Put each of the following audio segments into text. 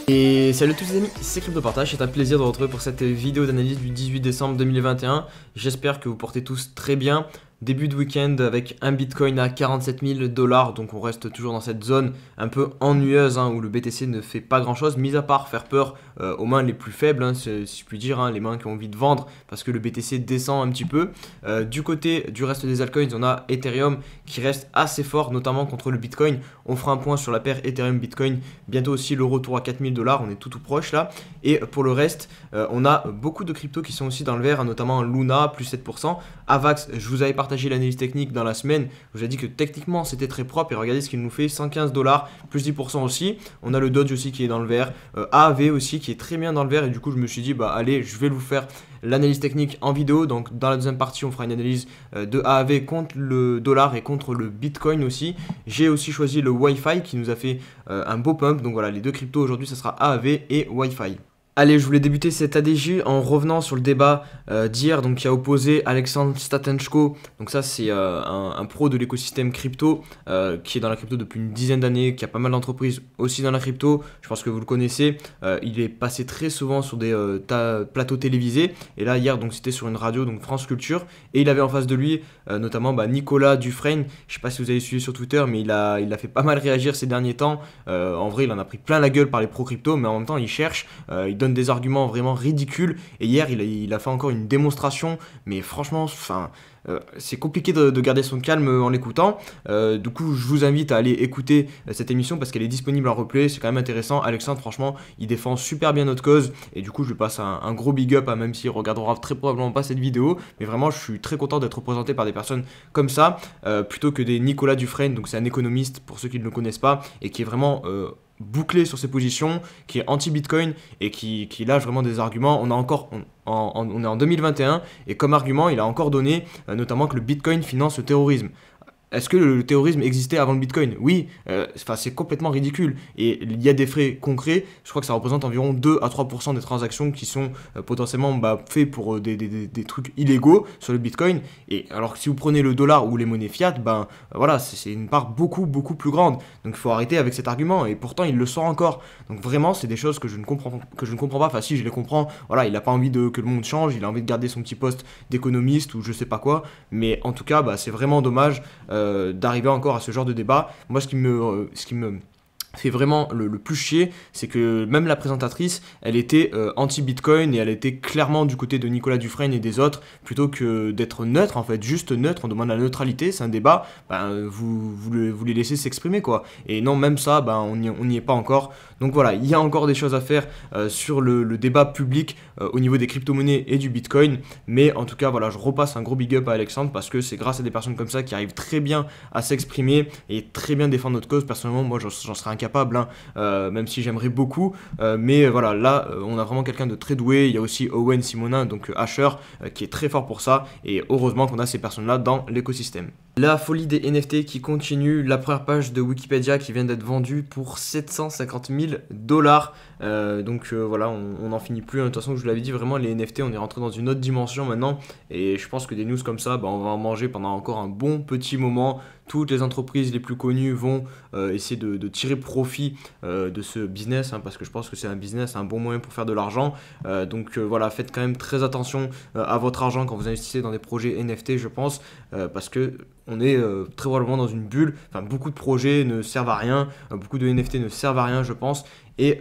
Et salut à tous les amis, c'est CryptoPartage, c'est un plaisir de vous retrouver pour cette vidéo d'analyse du 18 décembre 2021. J'espère que vous portez tous très bien. Début de week-end avec un Bitcoin à 47 000 $, donc on reste toujours dans cette zone un peu ennuyeuse où le BTC ne fait pas grand chose, mis à part faire peur aux mains les plus faibles, si je puis dire, les mains qui ont envie de vendre parce que le BTC descend un petit peu. Du côté du reste des altcoins, on a Ethereum qui reste assez fort, notamment contre le Bitcoin. On fera un point sur la paire Ethereum-Bitcoin, bientôt aussi le retour à 4 000 $, on est tout proche là. Et pour le reste, on a beaucoup de cryptos qui sont aussi dans le vert, notamment Luna, plus 7%. Avax, je vous avais partagé l'analyse technique dans la semaine, je vous ai dit que techniquement c'était très propre et regardez ce qu'il nous fait, 115 $, plus 10% aussi. On a le Dodge aussi qui est dans le vert, AAV aussi qui est très bien dans le vert et du coup je me suis dit bah allez, je vais vous faire l'analyse technique en vidéo. Donc dans la deuxième partie on fera une analyse de AAV contre le dollar et contre le Bitcoin aussi. J'ai aussi choisi le Wi-Fi qui nous a fait un beau pump, donc voilà, les deux cryptos aujourd'hui ça sera AAV et Wi-Fi. Allez, je voulais débuter cet ADJ en revenant sur le débat d'hier, donc qui a opposé Alexandre Statenchko. Donc ça c'est un pro de l'écosystème crypto qui est dans la crypto depuis une dizaine d'années, qui a pas mal d'entreprises aussi dans la crypto. Je pense que vous le connaissez. Il est passé très souvent sur des plateaux télévisés. Et là hier donc c'était sur une radio, donc France Culture, et il avait en face de lui notamment Nicolas Dufresne. Je sais pas si vous avez suivi sur Twitter, mais il a fait pas mal réagir ces derniers temps. En vrai il en a pris plein la gueule par les pro crypto, mais en même temps il cherche, il donne des arguments vraiment ridicules. Et hier il a fait encore une démonstration, mais franchement c'est compliqué de garder son calme en l'écoutant. Du coup je vous invite à aller écouter cette émission parce qu'elle est disponible en replay, c'est quand même intéressant. Alexandre franchement il défend super bien notre cause et du coup je lui passe un gros big up, même s'il regardera très probablement pas cette vidéo, mais vraiment je suis très content d'être représenté par des personnes comme ça, plutôt que des Nicolas Dufresne. Donc c'est un économiste pour ceux qui ne le connaissent pas et qui est vraiment bouclé sur ses positions, qui est anti-Bitcoin et qui lâche vraiment des arguments. On est en 2021 et comme argument, il a encore donné notamment que le Bitcoin finance le terrorisme. Est-ce que le terrorisme existait avant le Bitcoin? Oui, c'est complètement ridicule. Et il y a des frais concrets, je crois que ça représente environ 2 à 3% des transactions qui sont potentiellement faites pour des trucs illégaux sur le Bitcoin. Et alors que si vous prenez le dollar ou les monnaies fiat, voilà, c'est une part beaucoup plus grande. Donc il faut arrêter avec cet argument, et pourtant il le sort encore. Donc vraiment, c'est des choses que je ne comprends pas. Enfin si, je les comprends, voilà, il n'a pas envie que le monde change, il a envie de garder son petit poste d'économiste ou je sais pas quoi. Mais en tout cas, c'est vraiment dommage d'arriver encore à ce genre de débat. Moi, ce qui me fait vraiment le plus chier, c'est que même la présentatrice, elle était anti-Bitcoin et elle était clairement du côté de Nicolas Dufresne et des autres, plutôt que d'être neutre, en fait, juste neutre. On demande la neutralité, c'est un débat, vous les laissez s'exprimer, quoi. Et non, même ça, on n'y est pas encore. Donc voilà, il y a encore des choses à faire sur le débat public au niveau des crypto-monnaies et du Bitcoin, mais en tout cas, voilà, je repasse un gros big up à Alexandre parce que c'est grâce à des personnes comme ça qui arrivent très bien à s'exprimer et très bien défendre notre cause. Personnellement, moi, j'en serais incapable, même si j'aimerais beaucoup, mais voilà, là on a vraiment quelqu'un de très doué. Il y a aussi Owen Simonin, donc Asher, qui est très fort pour ça, et heureusement qu'on a ces personnes là dans l'écosystème. La folie des NFT qui continue, la première page de Wikipédia qui vient d'être vendue pour 750 000 $. Donc voilà, on n'en finit plus. De toute façon, je vous l'avais dit, vraiment les NFT, on est rentré dans une autre dimension maintenant, et je pense que des news comme ça, on va en manger pendant encore un bon petit moment. Toutes les entreprises les plus connues vont essayer de tirer profit de ce business, parce que je pense que c'est un business, un bon moyen pour faire de l'argent. Donc voilà, faites quand même très attention à votre argent quand vous investissez dans des projets NFT, je pense, parce que on est très probablement dans une bulle. Enfin, beaucoup de projets ne servent à rien, beaucoup de NFT ne servent à rien, je pense. Et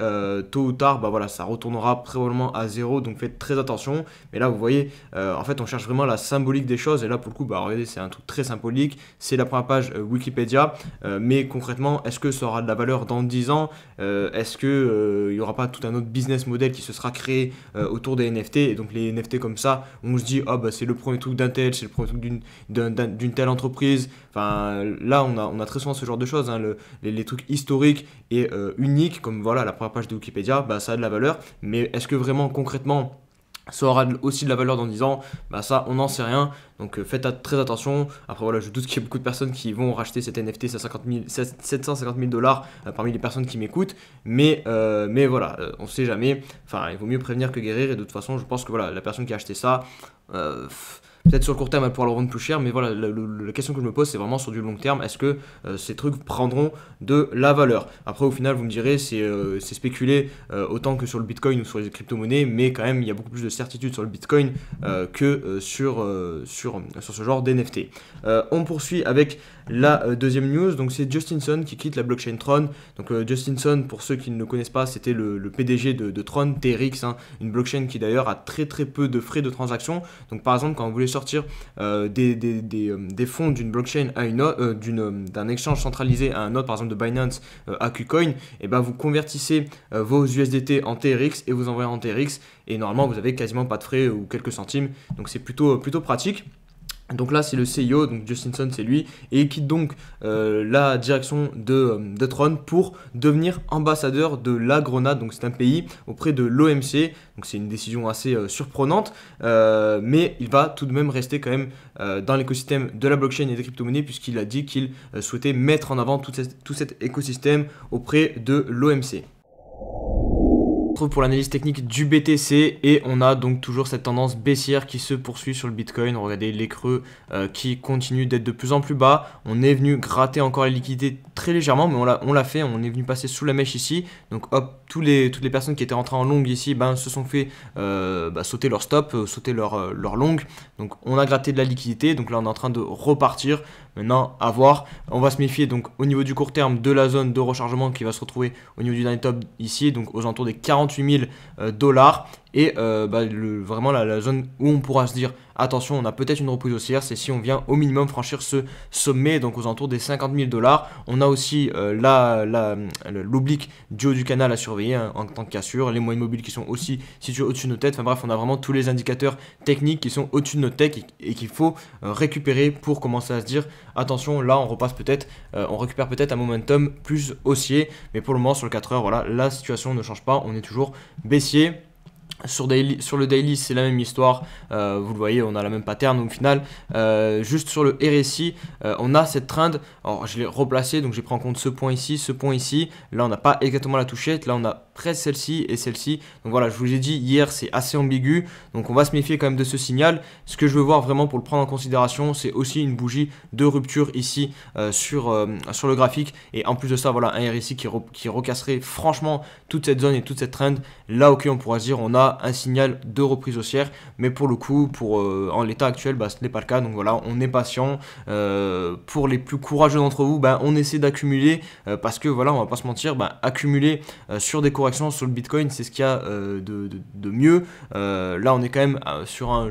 tôt ou tard, voilà, ça retournera probablement à zéro, donc faites très attention. Mais là, vous voyez, en fait, on cherche vraiment la symbolique des choses. Et là, pour le coup, regardez, c'est un truc très symbolique. C'est la première page Wikipédia. Mais concrètement, est-ce que ça aura de la valeur dans 10 ans? Est-ce qu'il n'y aura pas tout un autre business model qui se sera créé autour des NFT? Et donc, les NFT comme ça, on se dit, c'est le premier truc d'un tel, c'est le premier truc d'une telle entreprise. Enfin, là, on a très souvent ce genre de choses, les trucs historiques et uniques, comme voilà, la première page de Wikipédia, ça a de la valeur. Mais est-ce que vraiment, concrètement, ça aura aussi de la valeur dans 10 ans? Ça, on n'en sait rien. Donc faites très attention. Après, voilà, je doute qu'il y ait beaucoup de personnes qui vont racheter cet NFT 750 000 $, parmi les personnes qui m'écoutent. Mais voilà, on ne sait jamais. Enfin, il vaut mieux prévenir que guérir. Et de toute façon, je pense que voilà, la personne qui a acheté ça, Peut-être sur le court terme, elle pourra le rendre plus cher, mais voilà, la question que je me pose, c'est vraiment sur du long terme. Est-ce que ces trucs prendront de la valeur? Après, au final, vous me direz, c'est spéculer autant que sur le Bitcoin ou sur les crypto-monnaies, mais quand même, il y a beaucoup plus de certitude sur le Bitcoin sur ce genre d'NFT. On poursuit avec la deuxième news, donc c'est Justin Sun qui quitte la blockchain Tron. Donc Justin Sun, pour ceux qui ne le connaissent pas, c'était le PDG de Tron, TRX, hein, une blockchain qui d'ailleurs a très peu de frais de transaction. Donc par exemple, quand vous voulez sortir des fonds d'une blockchain à une autre, d'un exchange centralisé à un autre, par exemple de Binance à KuCoin, et ben vous convertissez vos USDT en TRX et vous envoyez en TRX, et normalement vous avez quasiment pas de frais ou quelques centimes, donc c'est plutôt pratique. Donc là c'est le CEO, donc Justin Sun c'est lui, et il quitte donc la direction de Tron pour devenir ambassadeur de la Grenade, donc c'est un pays auprès de l'OMC, donc c'est une décision assez surprenante, mais il va tout de même rester quand même dans l'écosystème de la blockchain et des crypto-monnaies, puisqu'il a dit qu'il souhaitait mettre en avant tout cet écosystème auprès de l'OMC. Pour l'analyse technique du BTC, et on a donc toujours cette tendance baissière qui se poursuit sur le Bitcoin. Regardez les creux qui continuent d'être de plus en plus bas. On est venu gratter encore les liquidités très légèrement, mais on l'a fait, on est venu passer sous la mèche ici. Donc hop, toutes les personnes qui étaient rentrées en long ici se sont fait sauter leur stop, sauter leur long. Donc on a gratté de la liquidité, donc là on est en train de repartir. Maintenant, à voir. On va se méfier donc au niveau du court terme de la zone de rechargement qui va se retrouver au niveau du dernier top ici, donc aux alentours des 48 000 $. Et vraiment la zone où on pourra se dire attention, on a peut-être une reprise haussière, c'est si on vient au minimum franchir ce sommet, donc aux alentours des 50 000 $. On a aussi l'oblique du haut du canal à surveiller en tant que cassure, les moyennes mobiles qui sont aussi situés au-dessus de nos têtes. Enfin bref, on a vraiment tous les indicateurs techniques qui sont au-dessus de notre tête et qu'il faut récupérer pour commencer à se dire attention, là on repasse peut-être, on récupère peut-être un momentum plus haussier. Mais pour le moment sur le 4 heures, voilà, la situation ne change pas, on est toujours baissier. Sur le daily, c'est la même histoire, vous le voyez, on a la même pattern au final. Juste sur le RSI, on a cette trend. Alors je l'ai replacé, donc j'ai pris en compte ce point ici. Là on n'a pas exactement la touchette, là on a presque celle-ci et celle-ci. Donc voilà, je vous ai dit hier, c'est assez ambigu, donc on va se méfier quand même de ce signal. Ce que je veux voir vraiment pour le prendre en considération, c'est aussi une bougie de rupture ici sur le graphique. Et en plus de ça, voilà, un RSI qui recasserait franchement toute cette zone et toute cette trend. Là, ok, on pourra se dire on a un signal de reprise haussière, mais pour le coup, en l'état actuel, ce n'est pas le cas. Donc voilà, on est patient. Pour les plus courageux d'entre vous, on essaie d'accumuler parce que voilà, on va pas se mentir, accumuler sur des corrections sur le Bitcoin, c'est ce qu'il y a de mieux. Là, on est quand même sur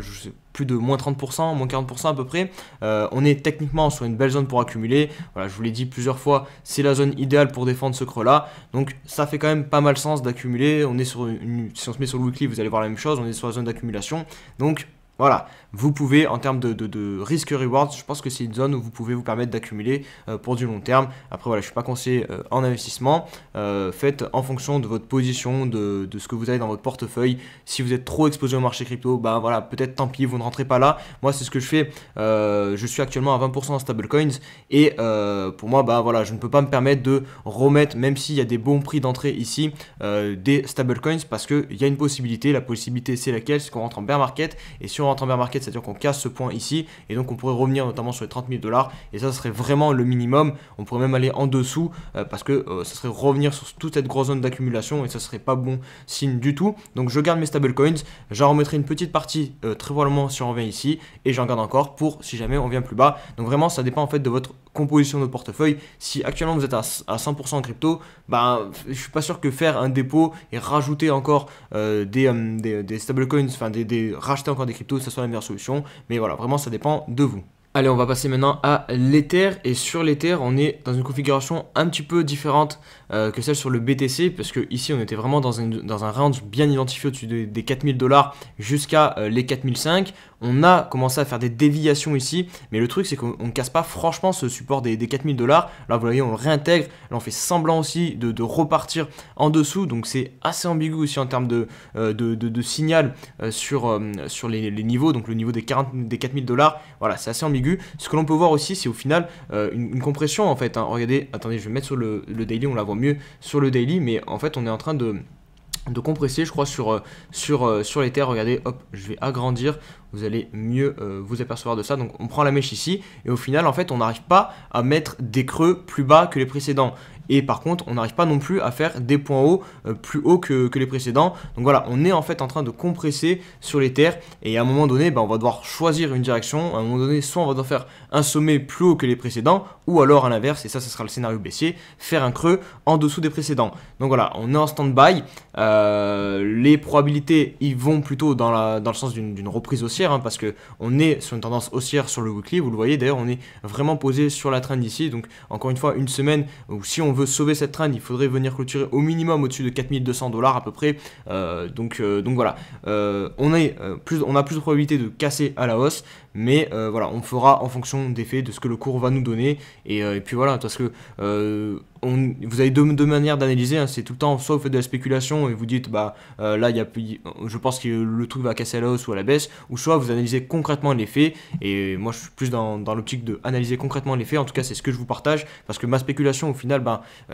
plus de moins 30%, moins 40% à peu près. On est techniquement sur une belle zone pour accumuler. Voilà, je vous l'ai dit plusieurs fois, c'est la zone idéale pour défendre ce creux-là. Donc ça fait quand même pas mal sens d'accumuler. On est si on se met sur le weekly, vous allez voir la même chose. On est sur la zone d'accumulation. Donc voilà, vous pouvez, en termes de risk-reward, je pense que c'est une zone où vous pouvez vous permettre d'accumuler pour du long terme. Après, voilà, je ne suis pas conseillé en investissement. Faites en fonction de votre position, de ce que vous avez dans votre portefeuille. Si vous êtes trop exposé au marché crypto, voilà, peut-être tant pis, vous ne rentrez pas là. Moi, c'est ce que je fais. Je suis actuellement à 20% en stablecoins. Et pour moi, voilà, je ne peux pas me permettre de remettre, même s'il y a des bons prix d'entrée ici, des stablecoins, parce qu'il y a une possibilité. La possibilité, c'est laquelle? C'est qu'on rentre en bear market. Et si on rentre en bear market, c'est-à-dire qu'on casse ce point ici, et donc on pourrait revenir notamment sur les 30 000 $, et ça serait vraiment le minimum. On pourrait même aller en dessous, parce que ça serait revenir sur toute cette grosse zone d'accumulation, et ça serait pas bon signe du tout. Donc je garde mes stablecoins, j'en remettrai une petite partie très probablement si on revient ici, et j'en garde encore pour si jamais on vient plus bas. Donc vraiment ça dépend en fait de votre composition de votre portefeuille. Si actuellement vous êtes à 100% en crypto, je suis pas sûr que faire un dépôt et rajouter encore des stablecoins, enfin racheter encore des cryptos, ça soit la meilleure solution. Mais voilà, vraiment ça dépend de vous. Allez, on va passer maintenant à l'Ether, et sur l'Ether, on est dans une configuration un petit peu différente que celle sur le BTC, parce que ici on était vraiment dans un range bien identifié au-dessus des 4 000 $ jusqu'à les 4 500. On a commencé à faire des déviations ici, mais le truc c'est qu'on ne casse pas franchement ce support des 4 000 $. Là vous voyez, on le réintègre, là on fait semblant aussi de repartir en dessous, donc c'est assez ambigu aussi en termes de signal sur les niveaux, donc le niveau des 4 000 $, voilà, c'est assez ambigu. Ce que l'on peut voir aussi, c'est au final une compression en fait, hein. Regardez, attendez, je vais mettre sur le daily, on la voit mieux sur le daily, mais en fait on est en train de de compresser, je crois, sur l'Ether. Regardez, hop, je vais agrandir, vous allez mieux vous apercevoir de ça. Donc on prend la mèche ici, et au final, en fait, on n'arrive pas à mettre des creux plus bas que les précédents. Et par contre, on n'arrive pas non plus à faire des points hauts plus hauts que les précédents. Donc voilà, on est en fait en train de compresser sur l'Ether. Et à un moment donné, on va devoir choisir une direction. À un moment donné, soit on va devoir faire un sommet plus haut que les précédents, ou alors à l'inverse, et ça sera le scénario baissier, faire un creux en dessous des précédents. Donc voilà, on est en stand-by. Les probabilités, ils vont plutôt dans le sens d'une reprise haussière, hein, parce qu'on est sur une tendance haussière sur le weekly. Vous le voyez, d'ailleurs, on est vraiment posé sur la trend ici. Donc encore une fois, une semaine où si on veut sauver cette trend, il faudrait venir clôturer au minimum au-dessus de 4200 $ à peu près. Donc voilà, on a plus de probabilité de casser à la hausse, mais voilà, on fera en fonction des faits, de ce que le cours va nous donner. Et puis voilà, parce que vous avez deux manières d'analyser, hein. C'est tout le temps, soit vous faites de la spéculation et vous dites là je pense que le truc va casser à la hausse ou à la baisse, ou soit vous analysez concrètement les faits. Et moi je suis plus dans l'optique de analyser concrètement les faits. En tout cas, c'est ce que je vous partage, parce que ma spéculation au final,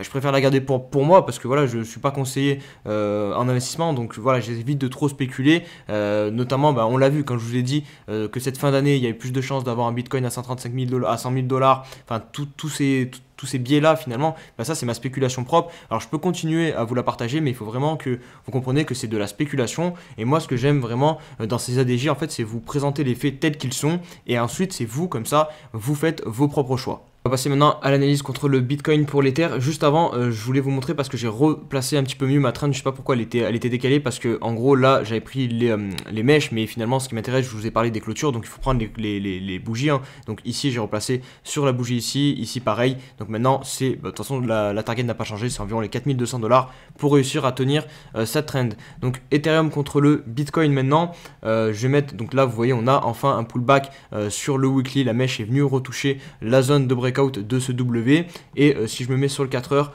je préfère la garder pour moi, parce que voilà, je suis pas conseiller en investissement. Donc voilà, j'évite de trop spéculer, notamment on l'a vu quand je vous ai dit que cette fin d'année il y avait plus de chances d'avoir un Bitcoin à 135 000 $, à 100 000 $, enfin tous ces biais-là, finalement, ça c'est ma spéculation propre. Alors je peux continuer à vous la partager, mais il faut vraiment que vous compreniez que c'est de la spéculation. Et moi, ce que j'aime vraiment dans ces ADJ, en fait, c'est vous présenter les faits tels qu'ils sont, et ensuite c'est vous, comme ça, vous faites vos propres choix. On va passer maintenant à l'analyse contre le Bitcoin pour l'Ether. Juste avant, je voulais vous montrer, parce que j'ai replacé un petit peu mieux ma trend. Je sais pas pourquoi elle était décalée, parce que en gros là j'avais pris les mèches, mais finalement ce qui m'intéresse, je vous ai parlé des clôtures, donc il faut prendre les bougies, hein. Donc ici j'ai replacé sur la bougie ici pareil. Donc maintenant c'est, de toute façon la target n'a pas changé, c'est environ les 4200 $ pour réussir à tenir cette trend. Donc Ethereum contre le Bitcoin maintenant. Je vais mettre, donc là vous voyez, on a enfin un pullback sur le weekly. La mèche est venue retoucher la zone de breakout de ce W, et si je me mets sur le 4 heures,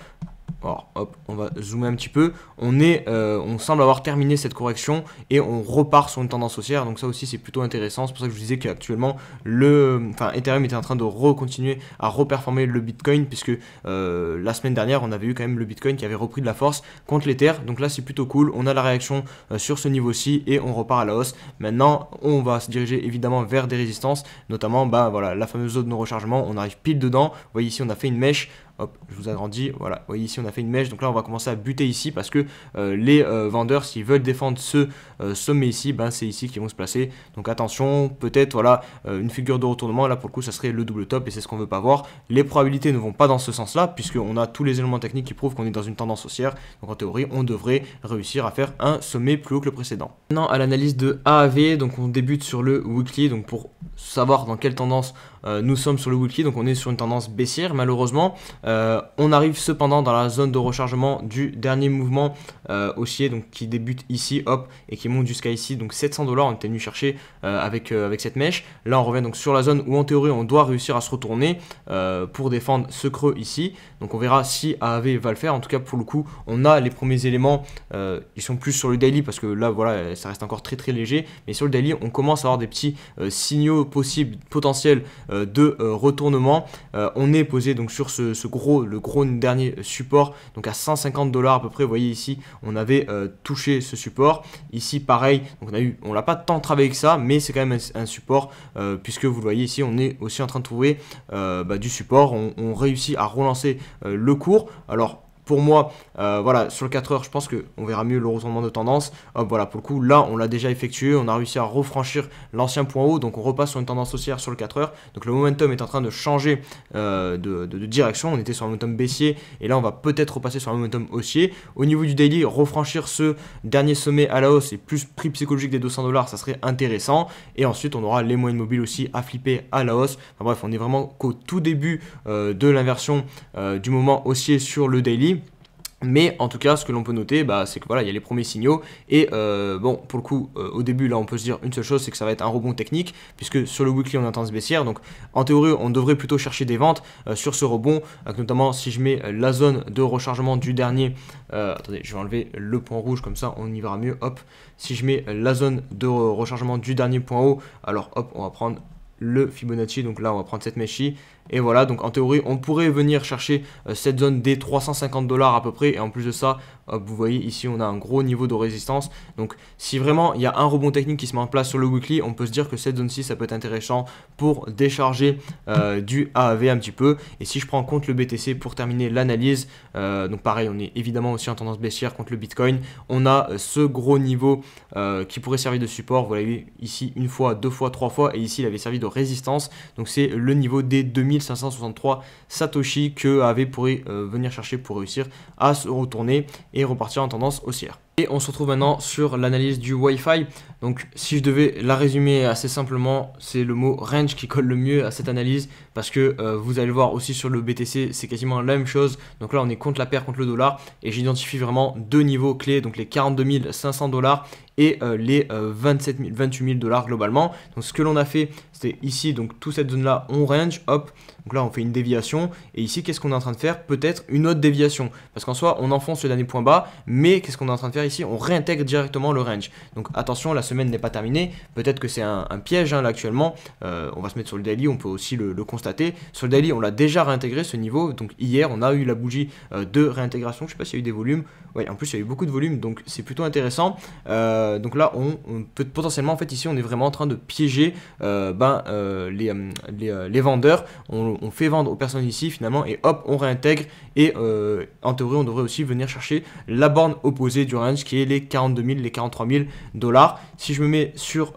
alors hop, on va zoomer un petit peu, on semble avoir terminé cette correction et on repart sur une tendance haussière. Donc ça aussi c'est plutôt intéressant. C'est pour ça que je vous disais qu'actuellement Ethereum était en train de continuer à reperformer le Bitcoin, puisque la semaine dernière on avait eu quand même le Bitcoin qui avait repris de la force contre l'Ether. Donc là c'est plutôt cool, on a la réaction sur ce niveau-ci et on repart à la hausse. Maintenant on va se diriger évidemment vers des résistances, notamment voilà, la fameuse zone de rechargement. On arrive pile dedans. Vous voyez ici on a fait une mèche. Hop, je vous agrandis, voilà, vous voyez ici on a fait une mèche, donc là on va commencer à buter ici, parce que les vendeurs, s'ils veulent défendre ce sommet ici, c'est ici qu'ils vont se placer. Donc attention, peut-être voilà, une figure de retournement, là pour le coup ça serait le double top, et c'est ce qu'on veut pas voir. Les probabilités ne vont pas dans ce sens là, puisqu'on a tous les éléments techniques qui prouvent qu'on est dans une tendance haussière. Donc en théorie on devrait réussir à faire un sommet plus haut que le précédent. Maintenant à l'analyse de AAV, donc on débute sur le weekly, donc pour savoir dans quelle tendance nous sommes sur le weekly. Donc on est sur une tendance baissière malheureusement. On arrive cependant dans la zone de rechargement du dernier mouvement haussier, donc qui débute ici, hop, et qui monte jusqu'à ici, donc 700 $. On était venu chercher avec cette mèche. Là on revient donc sur la zone où en théorie on doit réussir à se retourner pour défendre ce creux ici. Donc on verra si AAV va le faire. En tout cas pour le coup on a les premiers éléments, ils sont plus sur le daily, parce que là voilà ça reste encore très très léger, mais sur le daily on commence à avoir des petits signaux possibles, potentiels de retournement. On est posé donc sur le gros dernier support, donc à 150 $ à peu près. Vous voyez ici on avait touché ce support, ici pareil, donc on l'a pas tant travaillé que ça, mais c'est quand même un support, puisque vous le voyez ici on est aussi en train de trouver du support. On réussit à relancer le cours. Alors pour moi, voilà, sur le 4 heures, je pense qu'on verra mieux le retournement de tendance. Hop, voilà, pour le coup, là, on l'a déjà effectué. On a réussi à refranchir l'ancien point haut. Donc, on repasse sur une tendance haussière sur le 4 heures. Donc, le momentum est en train de changer de direction. On était sur un momentum baissier. Et là, on va peut-être repasser sur un momentum haussier. Au niveau du daily, refranchir ce dernier sommet à la hausse et plus prix psychologique des 200 $, ça serait intéressant. Et ensuite, on aura les moyennes mobiles aussi à flipper à la hausse. Enfin, bref, on est vraiment qu'au tout début de l'inversion du moment haussier sur le daily. Mais en tout cas, ce que l'on peut noter, c'est que voilà, il y a les premiers signaux. Et bon, pour le coup, au début, là, on peut se dire une seule chose, c'est que ça va être un rebond technique, puisque sur le weekly, on est en tendance baissière. Donc, en théorie, on devrait plutôt chercher des ventes sur ce rebond, notamment si je mets la zone de rechargement du dernier. Attendez, je vais enlever le point rouge, comme ça, on y verra mieux. Hop, si je mets la zone de rechargement du dernier point haut, alors hop, on va prendre le Fibonacci. Donc là on va prendre cette mèche-ci. Et voilà, donc en théorie, on pourrait venir chercher cette zone des 350 $ à peu près. Et en plus de ça, vous voyez ici, on a un gros niveau de résistance. Donc si vraiment il y a un rebond technique qui se met en place sur le weekly, on peut se dire que cette zone-ci, ça peut être intéressant pour décharger du AAV un petit peu. Et si je prends en compte le BTC pour terminer l'analyse, donc pareil, on est évidemment aussi en tendance baissière contre le Bitcoin. On a ce gros niveau qui pourrait servir de support. Vous voyez ici une fois, deux fois, trois fois. Et ici, il avait servi de résistance. Donc c'est le niveau des 2563 Satoshi que AAV pourrait venir chercher pour réussir à se retourner et repartir en tendance haussière. Et on se retrouve maintenant sur l'analyse du Wi-Fi. Donc si je devais la résumer assez simplement, c'est le mot range qui colle le mieux à cette analyse, parce que vous allez voir aussi sur le BTC, c'est quasiment la même chose. Donc là on est contre la paire, contre le dollar, et j'identifie vraiment deux niveaux clés, donc les 42 500 $ et les 28 000 $ globalement. Donc ce que l'on a fait, c'était ici, donc toute cette zone là on range, hop, donc là on fait une déviation, et ici qu'est-ce qu'on est en train de faire? Peut-être une autre déviation, parce qu'en soi on enfonce le dernier point bas, mais qu'est-ce qu'on est en train de faire ici? On réintègre directement le range. Donc attention, la semaine n'est pas terminée, peut-être que c'est un piège là actuellement. On va se mettre sur le daily, on peut aussi le constater. Sur le daily on l'a déjà réintégré ce niveau, donc hier on a eu la bougie de réintégration. Je sais pas s'il y a eu des volumes, ouais, en plus il y a eu beaucoup de volumes, donc c'est plutôt intéressant. Donc là on peut potentiellement, en fait ici on est vraiment en train de piéger les vendeurs. On fait vendre aux personnes ici finalement, et hop on réintègre, et en théorie on devrait aussi venir chercher la borne opposée du range qui est les 42 000, les 43 000 $. Si je me mets sur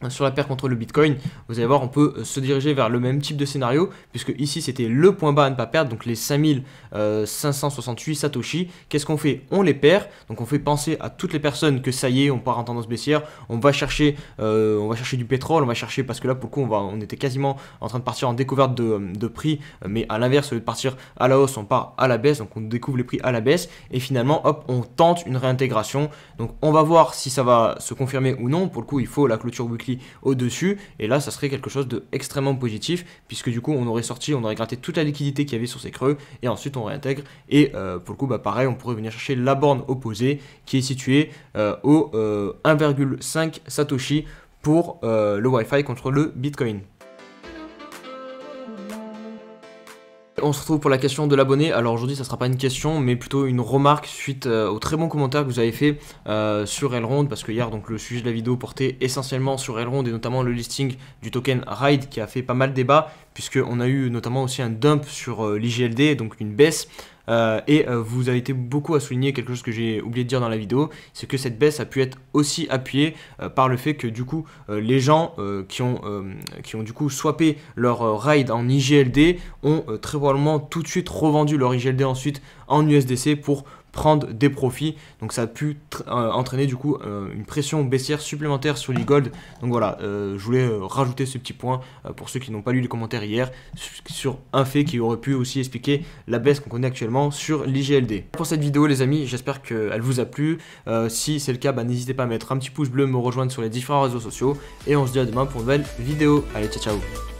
sur la paire contre le Bitcoin, vous allez voir, on peut se diriger vers le même type de scénario, puisque ici c'était le point bas à ne pas perdre, donc les 5568 Satoshi. Qu'est-ce qu'on fait? On les perd, donc on fait penser à toutes les personnes que ça y est, on part en tendance baissière, on va chercher du pétrole, on va chercher, parce que là pour le coup on était quasiment en train de partir en découverte de prix, mais à l'inverse, au lieu de partir à la hausse, on part à la baisse, donc on découvre les prix à la baisse, et finalement hop, on tente une réintégration. Donc on va voir si ça va se confirmer ou non. Pour le coup il faut la clôture weekly au-dessus, et là ça serait quelque chose d'extrêmement positif, puisque du coup on aurait gratté toute la liquidité qu'il y avait sur ces creux, et ensuite on réintègre, et pour le coup pareil, on pourrait venir chercher la borne opposée qui est située au 1,5 Satoshi pour le Wi-Fi contre le Bitcoin. On se retrouve pour la question de l'abonné. Alors aujourd'hui ça sera pas une question, mais plutôt une remarque suite au très bon commentaire que vous avez fait sur Elrond, parce que hier donc le sujet de la vidéo portait essentiellement sur Elrond, et notamment le listing du token RIDE qui a fait pas mal de débat, puisqu'on a eu notamment aussi un dump sur l'IGLD, donc une baisse. Vous avez été beaucoup à souligner quelque chose que j'ai oublié de dire dans la vidéo, c'est que cette baisse a pu être aussi appuyée par le fait que du coup les gens qui ont du coup swappé leur ride en IGLD ont très probablement tout de suite revendu leur IGLD ensuite en USDC pour prendre des profits. Donc ça a pu entraîner du coup une pression baissière supplémentaire sur l'e-gold. Donc voilà, je voulais rajouter ce petit point pour ceux qui n'ont pas lu les commentaires hier sur un fait qui aurait pu aussi expliquer la baisse qu'on connaît actuellement sur l'IGLD. Pour cette vidéo les amis, j'espère qu'elle vous a plu. Si c'est le cas, n'hésitez pas à mettre un petit pouce bleu, me rejoindre sur les différents réseaux sociaux, et on se dit à demain pour une nouvelle vidéo. Allez, ciao ciao.